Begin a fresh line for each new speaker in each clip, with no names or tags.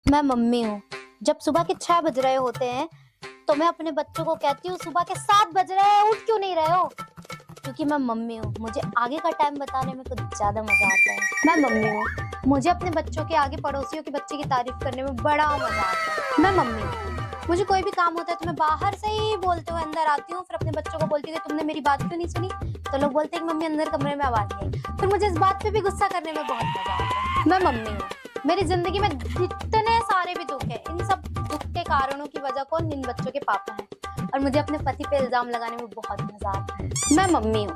मैं मम्मी हूँ। जब सुबह के 6 बज रहे होते हैं तो मैं अपने बच्चों को कहती हूँ सुबह के 7 बज रहे हैं, उठ क्यों नहीं रहे हो? क्योंकि मैं मम्मी हूँ, मुझे आगे का टाइम बताने में कुछ ज्यादा मजा आता है। मैं मम्मी हूँ, मुझे अपने बच्चों के आगे पड़ोसियों के बच्चे की तारीफ करने में बड़ा मजा आता है। मैं मम्मी हूँ, मुझे कोई भी काम होता है तो मैं बाहर से ही बोलते हुए अंदर आती हूँ, फिर अपने बच्चों को बोलती हूँ कि तुमने मेरी बात क्यों नहीं सुनी? तो लोग बोलते हैं कि मम्मी अंदर कमरे में आवाज नहीं आई। फिर मुझे इस बात पे भी गुस्सा करने में बहुत मजा आता है। मैं मम्मी हूँ, मेरी जिंदगी में जितने सारे भी दुख है, इन सब दुख के कारणों की वजह कौन? इन बच्चों के पापा हैं। और मुझे अपने पति पे इल्जाम लगाने में बहुत मजा आता है। मैं मम्मी हूँ,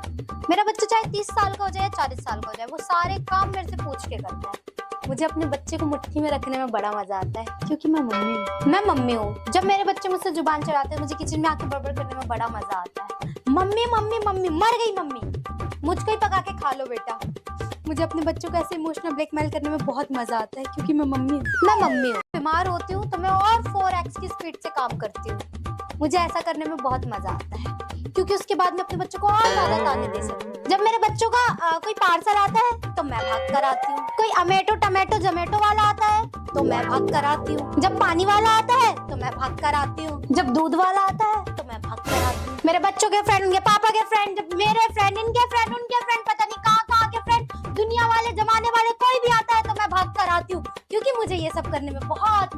मेरा बच्चा चाहे 30 साल का हो जाए या 40 साल का हो जाए, वो सारे काम मेरे से पूछ के करता है। मुझे अपने बच्चे को मुट्ठी में रखने में बड़ा मजा आता है, क्योंकि मैं मम्मी हूँ। मैं मम्मी हूँ, जब मेरे बच्चे मुझसे जुबान चढ़ाते हैं, मुझे किचन में आके बड़बड़ करने में बड़ा मजा आता है। मम्मी मम्मी मम्मी, मर गई मम्मी, मुझको ही पका के खा लो बेटा। मुझे अपने बच्चों को ऐसे इमोशनल ब्लैकमेल करने में बहुत मजा आता है, क्योंकि मैं मम्मी हूँ। मैं मम्मी हूँ, बीमार होती हूँ तो मैं और 4x की स्पीड से काम करती हूँ। मुझे ऐसा करने में बहुत मजा आता है, क्योंकि उसके बाद मैं अपने बच्चों को और ज्यादा ताने दे सकती हूँ। जब मेरे बच्चों का कोई पार्सल आता है तो मैं भाग कर आती हूँ। कोई अमेटो टमेटो जोमेटो वाला आता है तो मैं भाग कर आती हूँ। जब पानी वाला आता है तो मैं भाग कर आती हूँ। जब दूध वाला आता है तो मैं भाग कर आती हूँ। मेरे बच्चों के फ्रेंड, उनके पापा के फ्रेंड, मेरे फ्रेंड, इनके फ्रेंड, उनके फ्रेंड, पता नहीं कहाँ के फ्रेंड, दुनिया वाले जमाने वाले कोई भी आता है तो मैं भाग कर आती हूँ, क्योंकि मुझे ये सब करने में बहुत